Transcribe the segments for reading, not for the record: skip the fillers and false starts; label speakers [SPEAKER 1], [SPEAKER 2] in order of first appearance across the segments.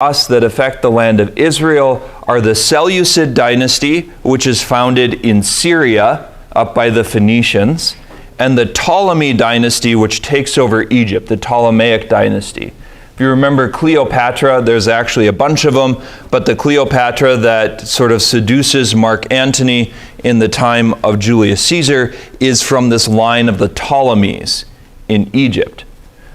[SPEAKER 1] that affect the land of Israel are the Seleucid dynasty, which is founded in Syria, up by the Phoenicians, and the Ptolemy dynasty, which takes over Egypt, the Ptolemaic dynasty. If you remember Cleopatra, there's actually a bunch of them, but the Cleopatra that sort of seduces Mark Antony in the time of Julius Caesar is from this line of the Ptolemies in Egypt.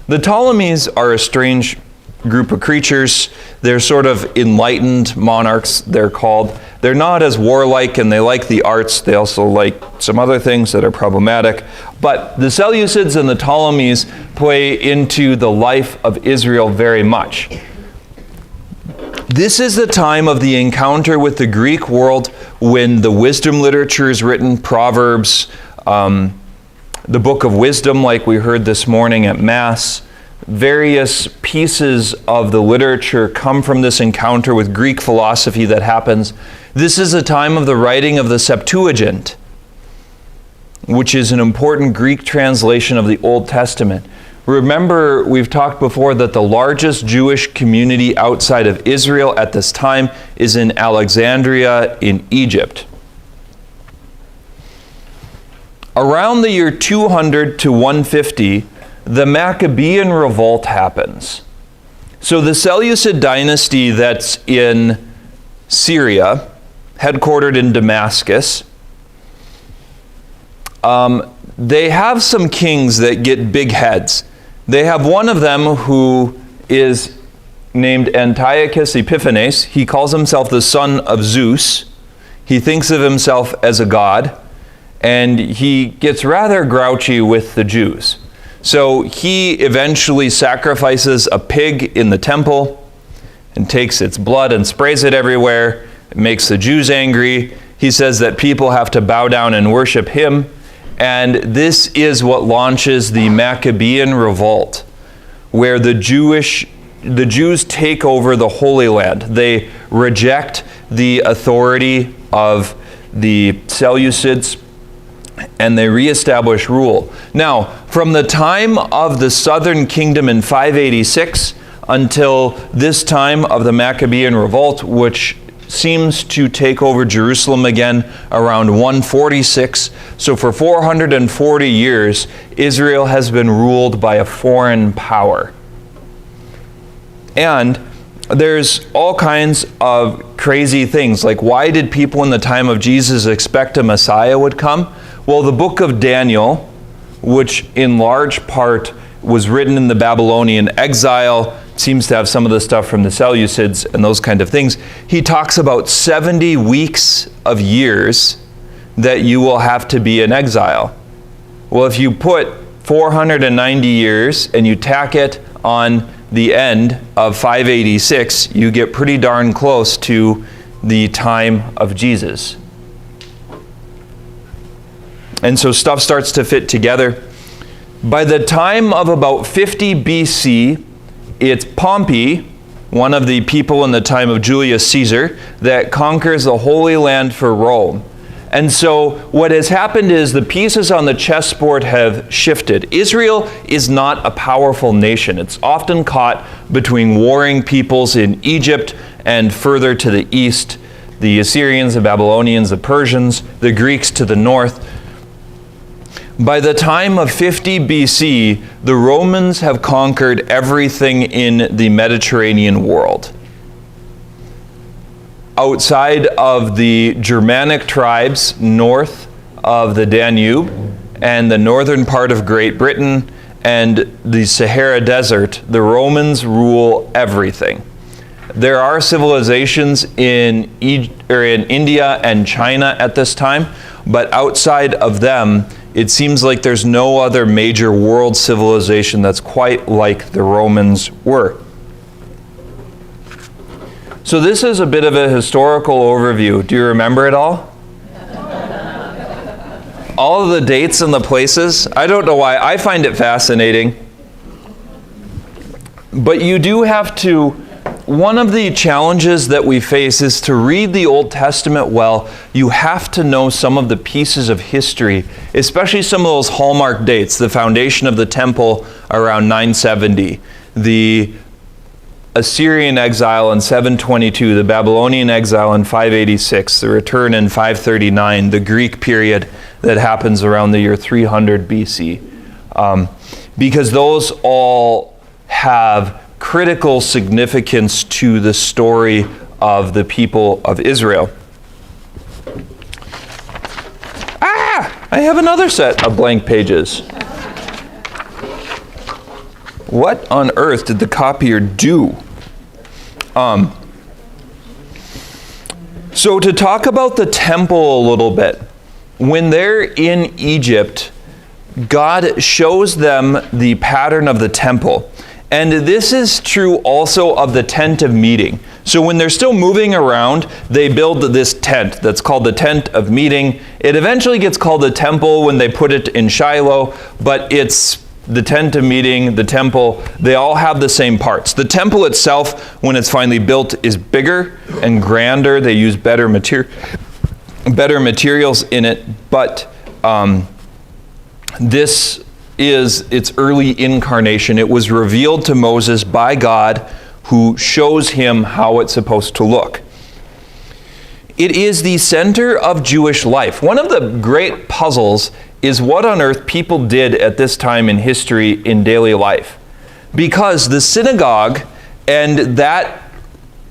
[SPEAKER 1] The Ptolemies are a strange group of creatures. They're sort of enlightened monarchs, they're called. They're not as warlike, and they like the arts. They also like some other things that are problematic. But the Seleucids and the Ptolemies play into the life of Israel very much. This is the time of the encounter with the Greek world when the wisdom literature is written, Proverbs, the book of wisdom like we heard this morning at Mass. Various pieces of the literature come from this encounter with Greek philosophy that happens. This is a time of the writing of the Septuagint, which is an important Greek translation of the Old Testament. Remember, we've talked before that the largest Jewish community outside of Israel at this time is in Alexandria in Egypt. Around the year 200 to 150, the Maccabean revolt happens. So the Seleucid dynasty that's in Syria, headquartered in Damascus, they have some kings that get big heads. They have one of them who is named Antiochus Epiphanes. He calls himself the son of Zeus. He thinks of himself as a god, and he gets rather grouchy with the Jews. So he eventually sacrifices a pig in the temple and takes its blood and sprays it everywhere. It makes the Jews angry. He says that people have to bow down and worship him. And this is what launches the Maccabean revolt, where the Jews take over the Holy Land. They reject the authority of the Seleucids, and they reestablish rule. Now, from the time of the southern kingdom in 586 until this time of the Maccabean revolt, which seems to take over Jerusalem again around 146. So for 440 years, Israel has been ruled by a foreign power. And there's all kinds of crazy things, like why did people in the time of Jesus expect a Messiah would come? Well, the book of Daniel, which in large part was written in the Babylonian exile, seems to have some of the stuff from the Seleucids and those kind of things. He talks about 70 weeks of years that you will have to be in exile. Well, if you put 490 years and you tack it on the end of 586, you get pretty darn close to the time of Jesus. And so stuff starts to fit together. By the time of about 50 BC, it's Pompey, one of the people in the time of Julius Caesar, that conquers the Holy Land for Rome. And so what has happened is the pieces on the chessboard have shifted. Israel is not a powerful nation. It's often caught between warring peoples in Egypt and further to the east, the Assyrians, the Babylonians, the Persians, the Greeks to the north. By the time of 50 BC, the Romans have conquered everything in the Mediterranean world. Outside of the Germanic tribes north of the Danube and the northern part of Great Britain and the Sahara Desert, the Romans rule everything. There are civilizations in India and China at this time, but outside of them, it seems like there's no other major world civilization that's quite like the Romans were. So this is a bit of a historical overview. Do you remember it all? All of the dates and the places? I don't know why. I find it fascinating. But you do have to. One of the challenges that we face is to read the Old Testament well, you have to know some of the pieces of history, especially some of those hallmark dates, the foundation of the temple around 970, the Assyrian exile in 722, the Babylonian exile in 586, the return in 539, the Greek period that happens around the year 300 BC. Because those all have critical significance to the story of the people of Israel. I have another set of blank pages. What on earth did the copier do? So to talk about the temple a little bit, when they're in Egypt, God shows them the pattern of the temple. And this is true also of the tent of meeting. So when they're still moving around, they build this tent that's called the tent of meeting. It eventually gets called the temple when they put it in Shiloh, but it's the tent of meeting, the temple, they all have the same parts. The temple itself, when it's finally built, is bigger and grander. They use better materials in it, but this is its early incarnation. It was revealed to Moses by God, who shows him how it's supposed to look. It is the center of Jewish life. One of the great puzzles is what on earth people did at this time in history in daily life. Because the synagogue and that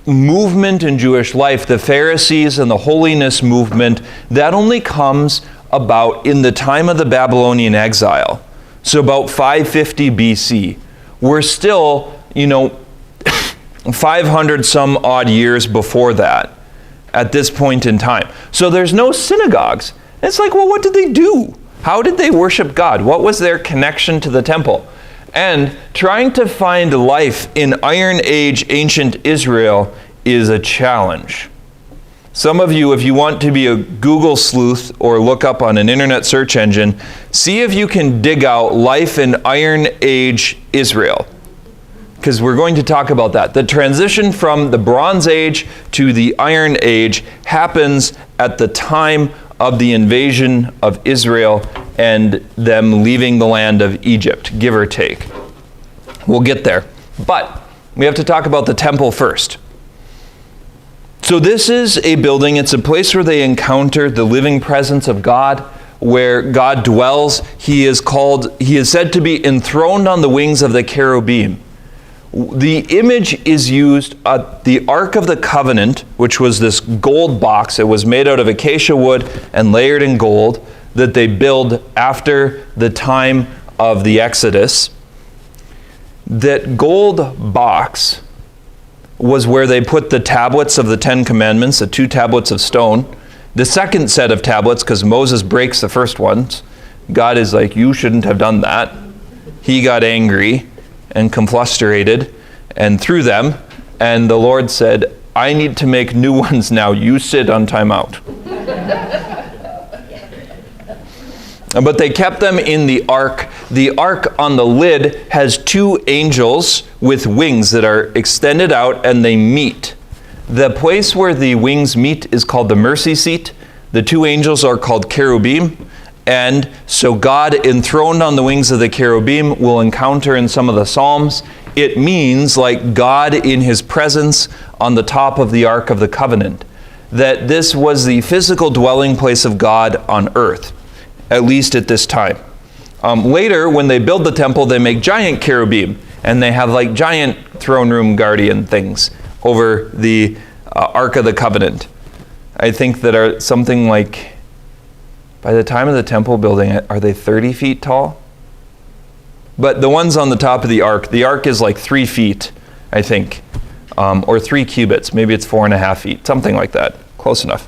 [SPEAKER 1] movement in Jewish life, the Pharisees and the holiness movement, that only comes about in the time of the Babylonian exile. So about 550 BC. We're still, 500 some odd years before that at this point in time. So there's no synagogues. It's like, well, what did they do? How did they worship God? What was their connection to the temple? And trying to find life in Iron Age ancient Israel is a challenge. Some of you, if you want to be a Google sleuth or look up on an internet search engine, see if you can dig out life in Iron Age Israel. Because we're going to talk about that. The transition from the Bronze Age to the Iron Age happens at the time of the invasion of Israel and them leaving the land of Egypt, give or take. We'll get there. But we have to talk about the temple first. So this is a building, it's a place where they encounter the living presence of God, where God dwells. He is said to be enthroned on the wings of the cherubim. The image is used at the Ark of the Covenant, which was this gold box. It was made out of acacia wood and layered in gold that they build after the time of the Exodus. That gold box was where they put the tablets of the Ten Commandments, the 2 tablets of stone. The second set of tablets, because Moses breaks the first ones. God is like, you shouldn't have done that. He got angry and conflustrated and threw them, and the Lord said, I need to make new ones now. You sit on timeout. But they kept them in the ark. The ark on the lid has 2 angels with wings that are extended out and they meet. The place where the wings meet is called the mercy seat. The 2 angels are called cherubim. And so God enthroned on the wings of the cherubim we'll encounter in some of the Psalms. It means like God in his presence on the top of the Ark of the Covenant. That this was the physical dwelling place of God on earth, at least at this time. Later, when they build the temple, they make giant cherubim. And they have like giant throne room guardian things over the Ark of the Covenant. I think that are something like, by the time of the temple building, are they 30 feet tall? But the ones on the top of the ark is like 3 feet, I think, or 3 cubits. Maybe it's 4.5 feet, something like that. Close enough.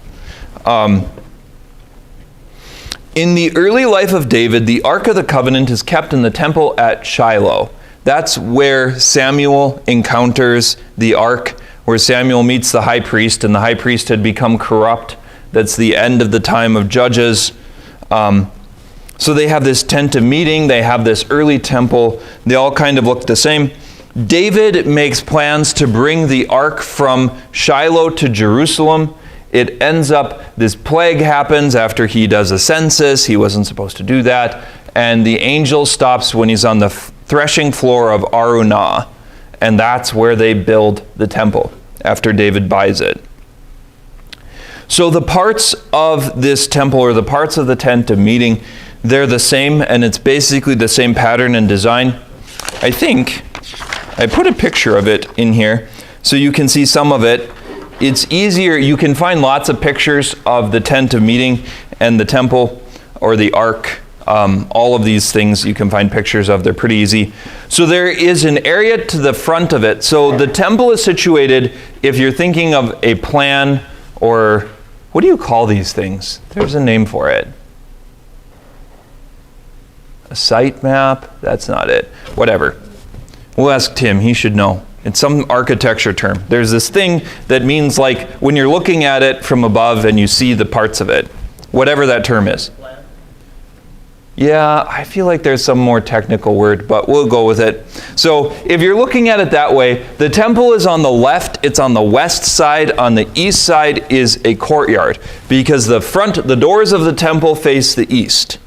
[SPEAKER 1] In the early life of David, the Ark of the Covenant is kept in the temple at Shiloh. That's where Samuel encounters the ark, where Samuel meets the high priest, and the high priest had become corrupt. That's the end of the time of Judges. So they have this tent of meeting, they have this early temple, they all kind of look the same. David makes plans to bring the ark from Shiloh to Jerusalem. It ends up, this plague happens after he does a census. He wasn't supposed to do that. And the angel stops when he's on the threshing floor of Arunah. and that's where they build the temple after David buys it. So the parts of this temple, or the parts of the tent of meeting, they're the same, and it's basically the same pattern and design. I think I put a picture of it in here so you can see some of it. It's easier, you can find lots of pictures of the tent of meeting and the temple or the ark. All of these things you can find pictures of. They're pretty easy. So there is an area to the front of it. So the temple is situated, if you're thinking of a plan, or what do you call these things? There's a name for it. A site map? That's not it. Whatever. We'll ask Tim. He should know. It's some architecture term. There's this thing that means, like, when you're looking at it from above and you see the parts of it. Whatever that term is. Yeah, I feel like there's some more technical word, but we'll go with it. So if you're looking at it that way, the temple is on the left, it's on the west side. On the east side is a courtyard, because the doors of the temple face the east.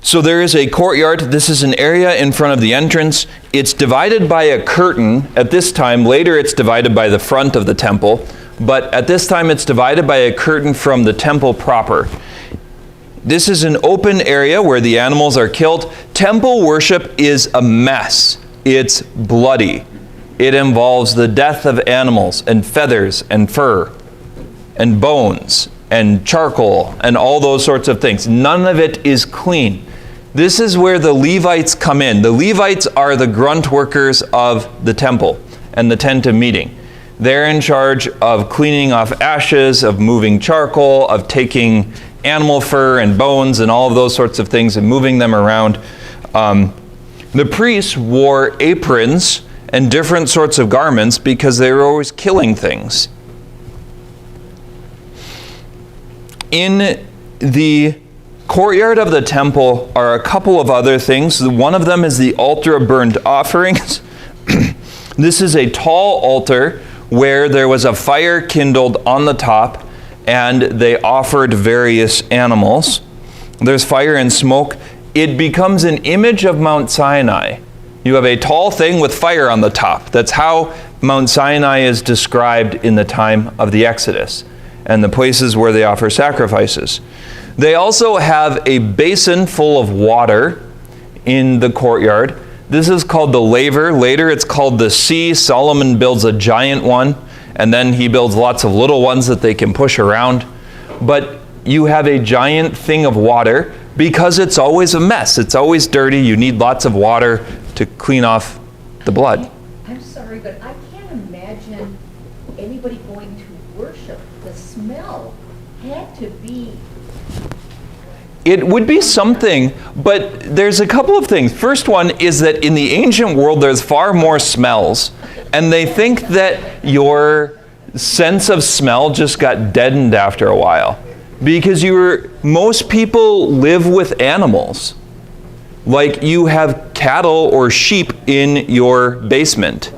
[SPEAKER 1] So there is a courtyard. This is an area in front of the entrance. It's divided by a curtain at this time. Later it's divided by the front of the temple. But at this time it's divided by a curtain from the temple proper. This is an open area where the animals are killed. Temple worship is a mess. It's bloody. It involves the death of animals and feathers and fur and bones and charcoal and all those sorts of things. None of it is clean. This is where the Levites come in. The Levites are the grunt workers of the temple and the tent of meeting. They're in charge of cleaning off ashes, of moving charcoal, of taking animal fur and bones and all of those sorts of things and moving them around. The priests wore aprons and different sorts of garments because they were always killing things. In the courtyard of the temple are a couple of other things. One of them is the altar of burnt offerings. This is a tall altar where there was a fire kindled on the top, and they offered various animals. There's fire and smoke. It becomes an image of Mount Sinai. You have a tall thing with fire on the top. That's how Mount Sinai is described in the time of the Exodus and the places where they offer sacrifices. They also have a basin full of water in the courtyard. This is called the laver. Later it's called the sea. Solomon builds a giant one, and then he builds lots of little ones that they can push around. But you have a giant thing of water because it's always a mess. It's always dirty. You need lots of water to clean off the blood.
[SPEAKER 2] I'm sorry, but I can't imagine anybody going to worship. The smell had to be...
[SPEAKER 1] It would be something, but there's a couple of things. First one is that in the ancient world, there's far more smells, and they think that your sense of smell just got deadened after a while, because most people live with animals. Like, you have cattle or sheep in your basement.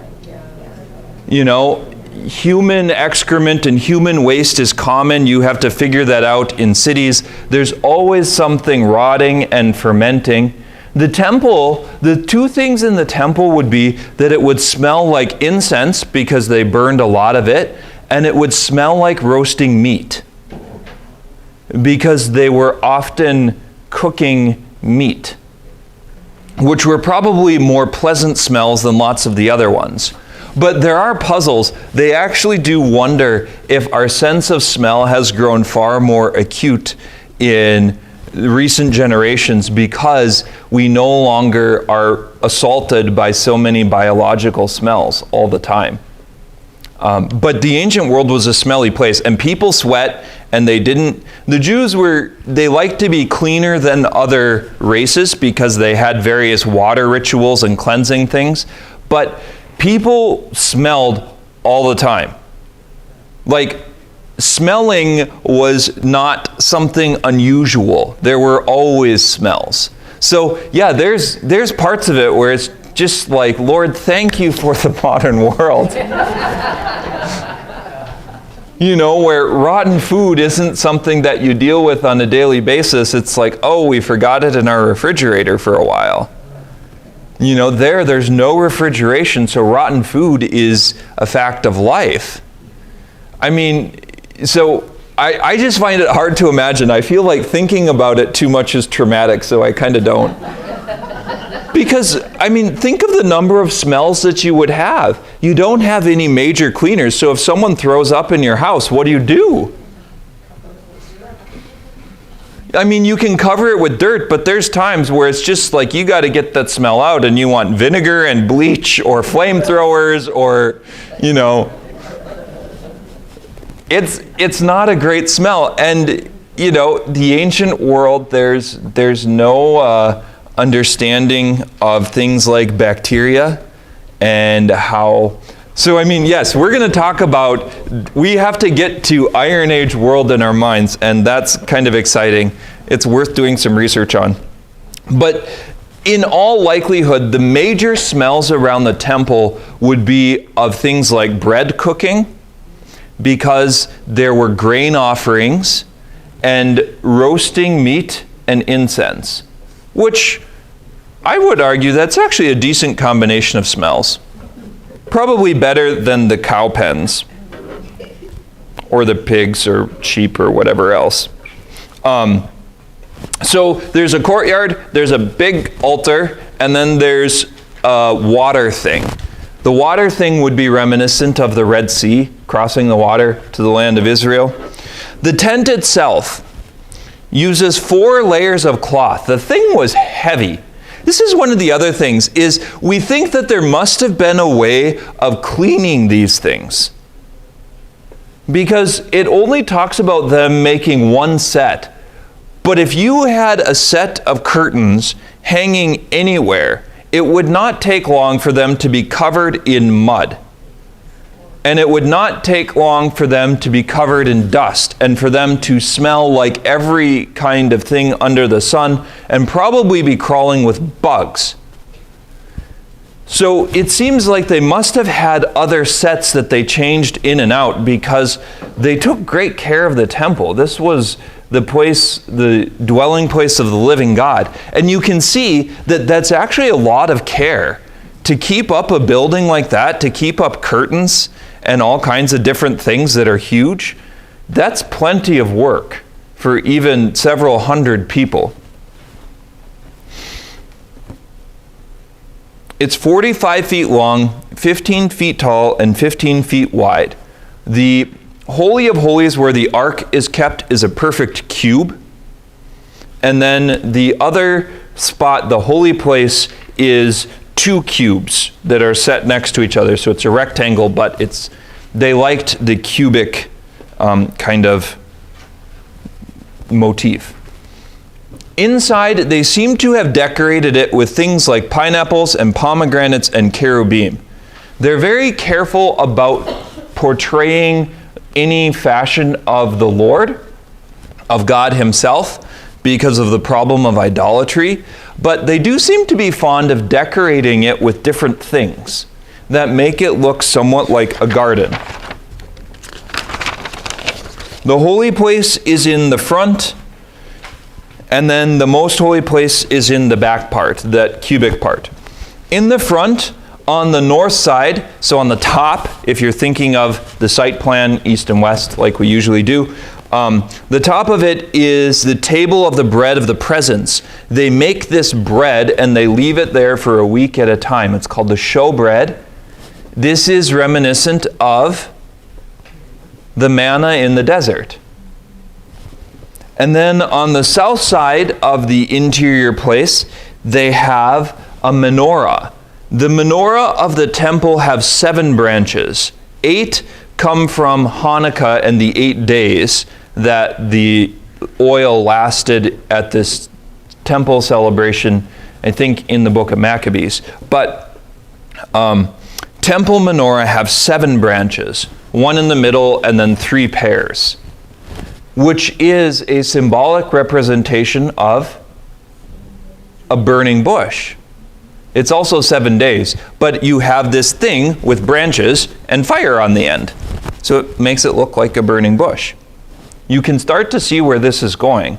[SPEAKER 1] You know, human excrement and human waste is common. You have to figure that out in cities. There's always something rotting and fermenting. The temple, the two things in the temple would be that it would smell like incense because they burned a lot of it, and it would smell like roasting meat because they were often cooking meat, which were probably more pleasant smells than lots of the other ones. But there are puzzles. They actually do wonder if our sense of smell has grown far more acute in recent generations because we no longer are assaulted by so many biological smells all the time. But the ancient world was a smelly place, and people sweat, and the Jews they liked to be cleaner than other races because they had various water rituals and cleansing things, but people smelled all the time. Like, smelling was not something unusual. There were always smells. So yeah, there's parts of it where it's just like, Lord, thank you for the modern world. You know, where rotten food isn't something that you deal with on a daily basis. It's like, oh, we forgot it in our refrigerator for a while. You know, there's no refrigeration, so rotten food is a fact of life. I mean, so I just find it hard to imagine. I feel like thinking about it too much is traumatic, so I kind of don't. Because, I mean, think of the number of smells that you would have. You don't have any major cleaners, so if someone throws up in your house, what do? I mean, you can cover it with dirt, but there's times where it's just like you got to get that smell out, and you want vinegar and bleach or flamethrowers or, you know, it's not a great smell. And, you know, the ancient world, there's no understanding of things like bacteria and how. So, I mean, yes, we're going to talk about, we have to get to Iron Age world in our minds, and that's kind of exciting. It's worth doing some research on. But in all likelihood, the major smells around the temple would be of things like bread cooking, because there were grain offerings, and roasting meat and incense, which I would argue that's actually a decent combination of smells. Probably better than the cow pens or the pigs or sheep or whatever else. So there's a courtyard, there's a big altar, and then there's a water thing. The water thing would be reminiscent of the Red Sea, crossing the water to the land of Israel. The tent itself uses 4 layers of cloth. The thing was heavy. This is one of the other things, is we think that there must have been a way of cleaning these things, because it only talks about them making one set. But if you had a set of curtains hanging anywhere, it would not take long for them to be covered in mud. And it would not take long for them to be covered in dust and for them to smell like every kind of thing under the sun and probably be crawling with bugs. So it seems like they must have had other sets that they changed in and out, because they took great care of the temple. This was the place, the dwelling place of the living God. And you can see that that's actually a lot of care to keep up a building like that, to keep up curtains and all kinds of different things that are huge. That's plenty of work for even several hundred people. It's 45 feet long, 15 feet tall, and 15 feet wide. The Holy of Holies, where the ark is kept, is a perfect cube. And then the other spot, the holy place, is 2 cubes that are set next to each other. So it's a rectangle, but they liked the cubic kind of motif. Inside, they seem to have decorated it with things like pineapples and pomegranates and cherubim. They're very careful about portraying any fashion of the Lord, of God himself, because of the problem of idolatry. But they do seem to be fond of decorating it with different things that make it look somewhat like a garden. The holy place is in the front, and then the most holy place is in the back part, that cubic part. In the front, on the north side, so on the top, if you're thinking of the site plan east and west like we usually do, the top of it is the table of the bread of the presence. They make this bread and they leave it there for a week at a time. It's called the showbread. This is reminiscent of the manna in the desert. And then on the south side of the interior place, they have a menorah. The menorah of the temple have 7 branches. 8 come from Hanukkah and the 8 days that the oil lasted at this temple celebration, I think in the book of Maccabees. But temple menorah have 7 branches, 1 in the middle and then 3 pairs, which is a symbolic representation of a burning bush. It's also 7 days, but you have this thing with branches and fire on the end. So it makes it look like a burning bush. You can start to see where this is going.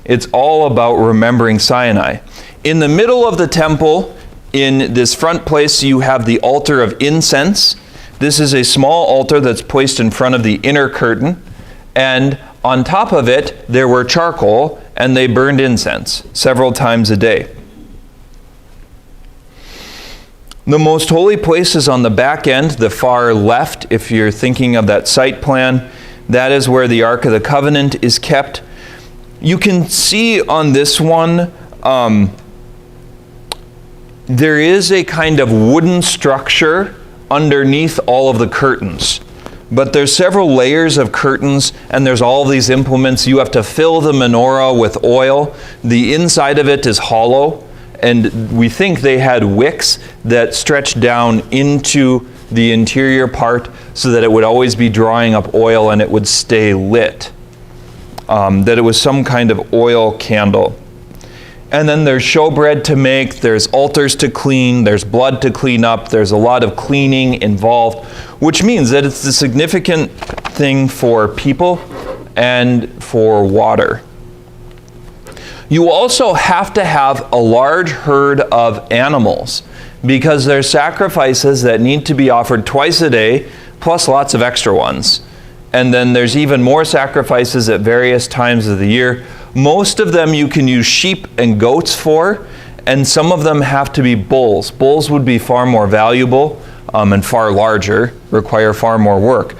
[SPEAKER 1] It's all about remembering Sinai. In the middle of the temple, in this front place, you have the altar of incense. This is a small altar that's placed in front of the inner curtain. And on top of it, there were charcoal, and they burned incense several times a day. The most holy place is on the back end, the far left, if you're thinking of that site plan. That is where the Ark of the Covenant is kept. You can see on this one, there is a kind of wooden structure underneath all of the curtains. But there's several layers of curtains, and there's all these implements. You have to fill the menorah with oil. The inside of it is hollow, and we think they had wicks that stretched down into the interior part so that it would always be drawing up oil and it would stay lit. That it was some kind of oil candle. And then there's showbread to make, there's altars to clean, there's blood to clean up, there's a lot of cleaning involved, which means that it's a significant thing for people and for water. You also have to have a large herd of animals because there's sacrifices that need to be offered twice a day, plus lots of extra ones. And then there's even more sacrifices at various times of the year. Most of them you can use sheep and goats for, and some of them have to be bulls. Bulls would be far more valuable and far larger, require far more work.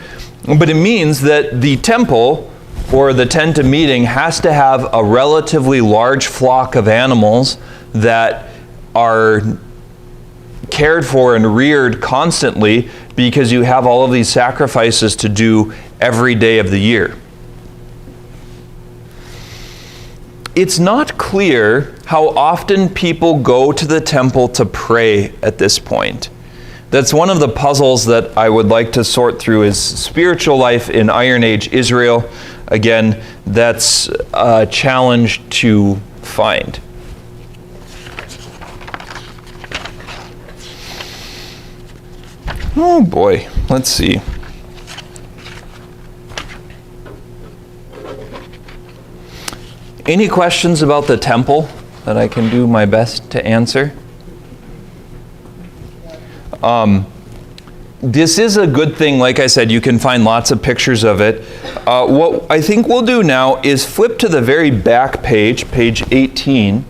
[SPEAKER 1] But it means that the temple or the tent of meeting has to have a relatively large flock of animals that are cared for and reared constantly because you have all of these sacrifices to do every day of the year. It's not clear how often people go to the temple to pray at this point. That's one of the puzzles that I would like to sort through is spiritual life in Iron Age Israel. Again, that's a challenge to find. Oh boy, let's see. Any questions about the temple that I can do my best to answer? This is a good thing. Like I said, you can find lots of pictures of it. What I think we'll do now is flip to the very back page, page 18.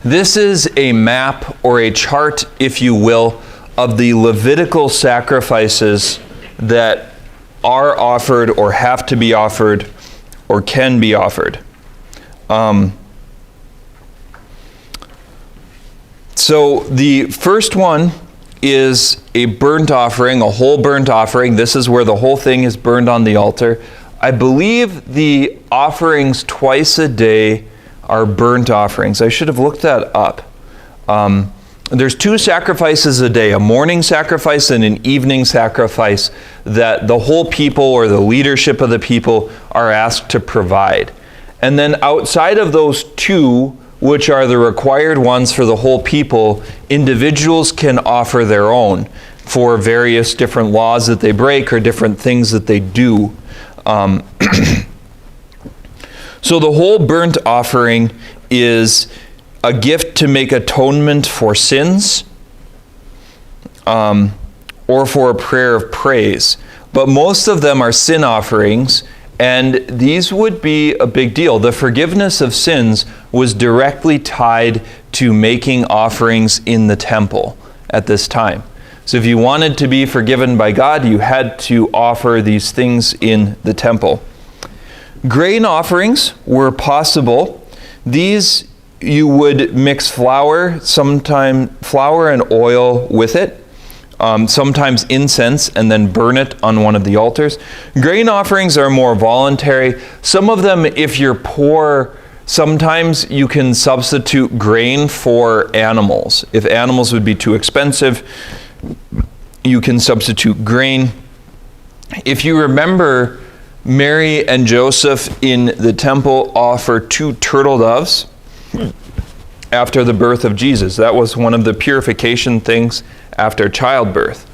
[SPEAKER 1] This is a map or a chart, if you will, of the Levitical sacrifices that are offered or have to be offered or can be offered. So the first one is a burnt offering, a whole burnt offering. This is where the whole thing is burned on the altar. I believe the offerings twice a day are burnt offerings. I should have looked that up. There's 2 sacrifices a day, a morning sacrifice and an evening sacrifice that the whole people or the leadership of the people are asked to provide. And then outside of those 2, which are the required ones for the whole people, individuals can offer their own for various different laws that they break or different things that they do. So the whole burnt offering is a gift to make atonement for sins or for a prayer of praise. But most of them are sin offerings, and these would be a big deal. The forgiveness of sins was directly tied to making offerings in the temple at this time. So if you wanted to be forgiven by God, you had to offer these things in the temple. Grain offerings were possible. These you would mix flour, sometimes flour and oil with it, sometimes incense, and then burn it on one of the altars. Grain offerings are more voluntary. Some of them, if you're poor, sometimes you can substitute grain for animals. If animals would be too expensive, you can substitute grain. If you remember, Mary and Joseph in the temple offer 2 turtle doves. after the birth of Jesus. That was one of the purification things after childbirth.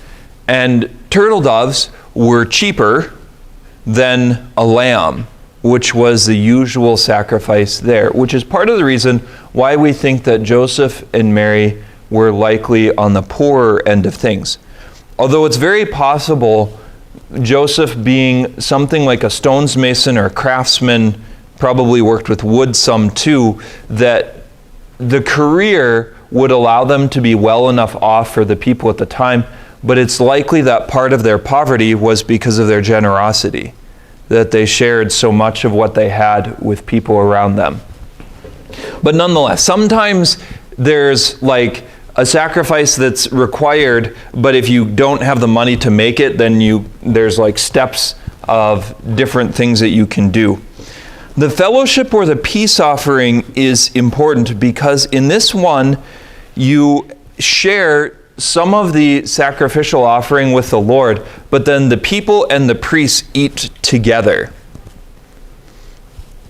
[SPEAKER 1] And turtle doves were cheaper than a lamb, which was the usual sacrifice there, which is part of the reason why we think that Joseph and Mary were likely on the poorer end of things. Although it's very possible Joseph, being something like a stonesmason or a craftsman, probably worked with wood some too, that the career would allow them to be well enough off for the people at the time, but it's likely that part of their poverty was because of their generosity, that they shared so much of what they had with people around them. But nonetheless, sometimes there's like a sacrifice that's required, but if you don't have the money to make it, then there's like steps of different things that you can do. The fellowship or the peace offering is important because in this one, you share some of the sacrificial offering with the Lord, but then the people and the priests eat together.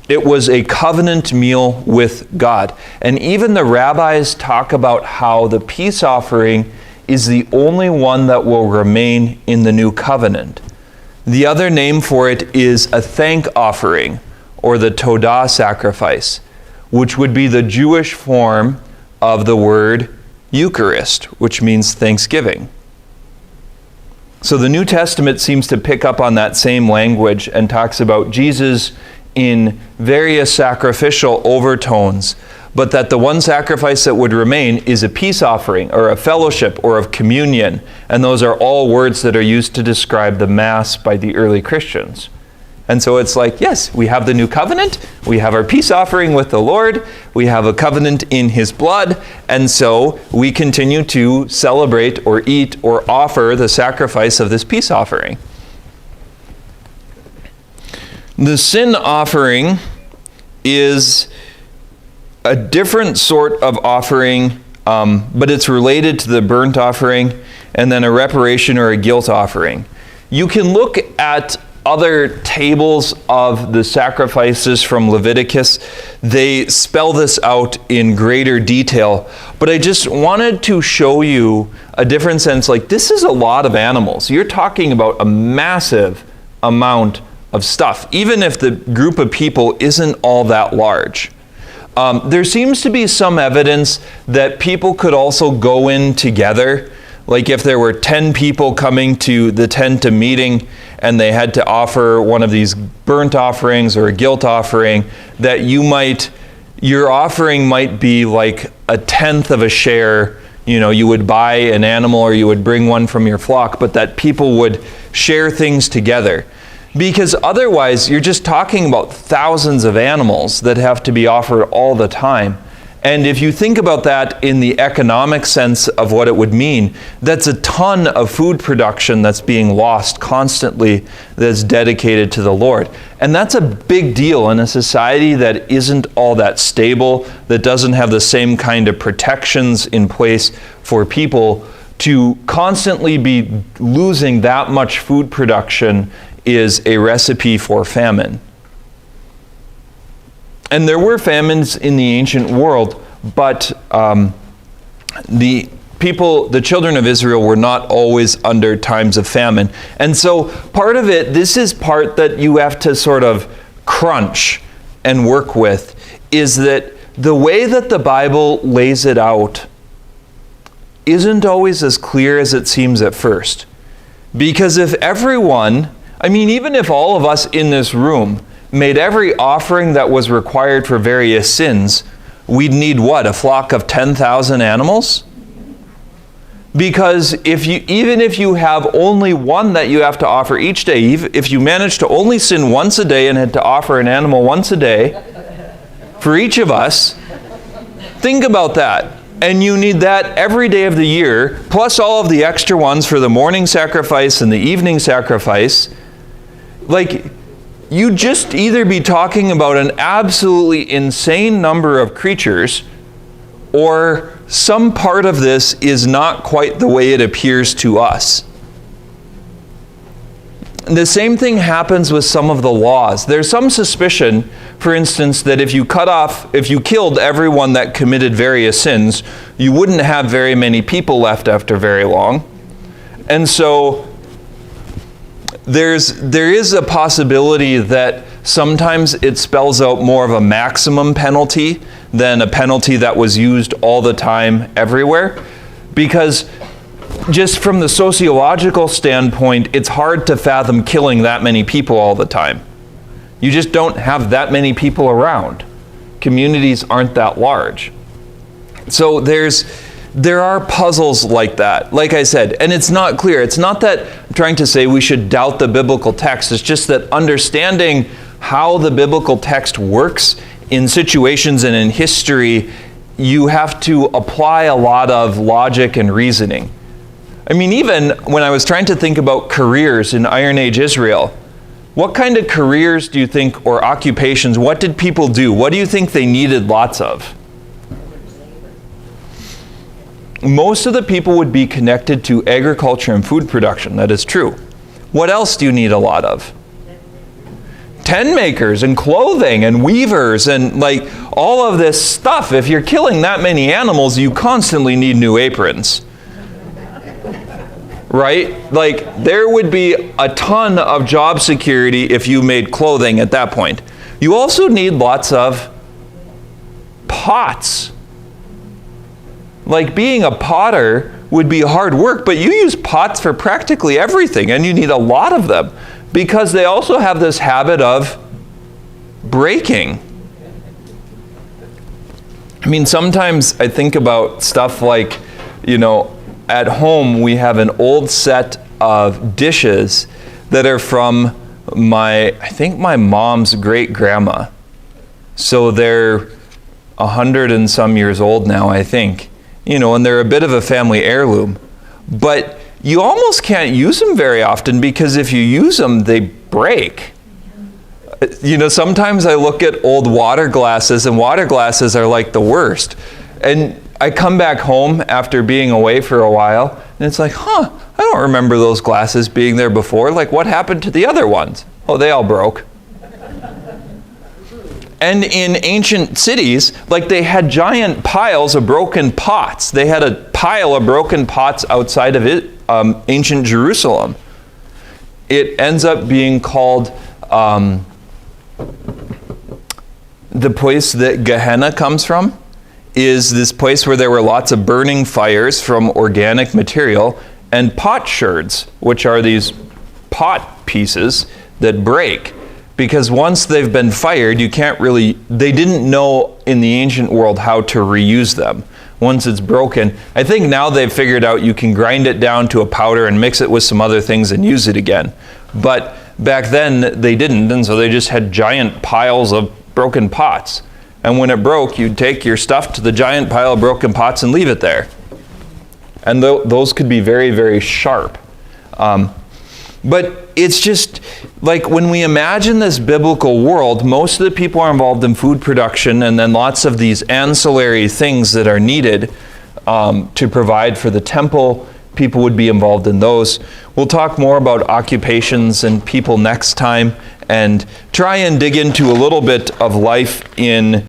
[SPEAKER 1] It was a covenant meal with God. And even the rabbis talk about how the peace offering is the only one that will remain in the new covenant. The other name for it is a thank offering, or the Todah sacrifice, which would be the Jewish form of the word Eucharist, which means thanksgiving. So the New Testament seems to pick up on that same language and talks about Jesus in various sacrificial overtones, but that the one sacrifice that would remain is a peace offering or a fellowship or of communion. And those are all words that are used to describe the Mass by the early Christians. And so it's like, yes, we have the new covenant, we have our peace offering with the Lord, we have a covenant in His blood, and so we continue to celebrate or eat or offer the sacrifice of this peace offering. The sin offering is a different sort of offering, but it's related to the burnt offering, and then a reparation or a guilt offering. You can look at other tables of the sacrifices from Leviticus. They spell this out in greater detail, but I just wanted to show you a different sense. Like, this is a lot of animals. You're talking about a massive amount of stuff, even if the group of people isn't all that large. There seems to be some evidence that people could also go in together. Like if there were 10 people coming to the tent of meeting and they had to offer one of these burnt offerings or a guilt offering, that your offering might be like a tenth of a share. You know, you would buy an animal or you would bring one from your flock, but that people would share things together. Because otherwise, you're just talking about thousands of animals that have to be offered all the time. And if you think about that in the economic sense of what it would mean, that's a ton of food production that's being lost constantly that's dedicated to the Lord. And that's a big deal in a society that isn't all that stable, that doesn't have the same kind of protections in place for people. To constantly be losing that much food production is a recipe for famine. And there were famines in the ancient world, but the children of Israel were not always under times of famine. And so part of it, this is part that you have to sort of crunch and work with, is that the way that the Bible lays it out isn't always as clear as it seems at first. Because if everyone, even if all of us in this room made every offering that was required for various sins, we'd need what? A flock of 10,000 animals? Because even if you have only one that you have to offer each day, if you manage to only sin once a day and had to offer an animal once a day for each of us, think about that. And you need that every day of the year, plus all of the extra ones for the morning sacrifice and the evening sacrifice. Like, you'd just either be talking about an absolutely insane number of creatures, or some part of this is not quite the way it appears to us. The same thing happens with some of the laws. There's some suspicion for instance, that if you killed everyone that committed various sins, you wouldn't have very many people left after very long. And so there is a possibility that sometimes it spells out more of a maximum penalty than a penalty that was used all the time everywhere. Because just from the sociological standpoint, it's hard to fathom killing that many people all the time. You just don't have that many people around. Communities aren't that large. So there are puzzles like that, like I said, and it's not clear. It's not that I'm trying to say we should doubt the biblical text. It's just that understanding how the biblical text works in situations and in history, you have to apply a lot of logic and reasoning. I mean, even when I was trying to think about careers in Iron Age Israel, what kind of careers do you think, or occupations, what did people do? What do you think they needed lots of? Most of the people would be connected to agriculture and food production. That is true. What else do you need a lot of? Tent makers and clothing and weavers and like all of this stuff. If you're killing that many animals, you constantly need new aprons. Right? Like there would be a ton of job security if you made clothing at that point. You also need lots of pots. Like being a potter would be hard work, but you use pots for practically everything, and you need a lot of them because they also have this habit of breaking. I mean, sometimes I think about stuff like, at home we have an old set of dishes that are from I think my mom's great-grandma. So they're 100 and some years old now, I think. And they're a bit of a family heirloom. But you almost can't use them very often because if you use them, they break. Sometimes I look at old water glasses, and water glasses are like the worst. And I come back home after being away for a while, and it's like, I don't remember those glasses being there before. Like, what happened to the other ones? Oh, they all broke. And in ancient cities, like they had giant piles of broken pots. They had a pile of broken pots outside of ancient Jerusalem. It ends up being called the place that Gehenna comes from is this place where there were lots of burning fires from organic material and potsherds, which are these pot pieces that break. Because once they've been fired, they didn't know in the ancient world how to reuse them. Once it's broken, I think now they've figured out you can grind it down to a powder and mix it with some other things and use it again. But back then they didn't, and so they just had giant piles of broken pots. And when it broke, you'd take your stuff to the giant pile of broken pots and leave it there. And those could be very, very sharp. But it's just like when we imagine this biblical world, most of the people are involved in food production and then lots of these ancillary things that are needed to provide for the temple. People would be involved in those. We'll talk more about occupations and people next time and try and dig into a little bit of life in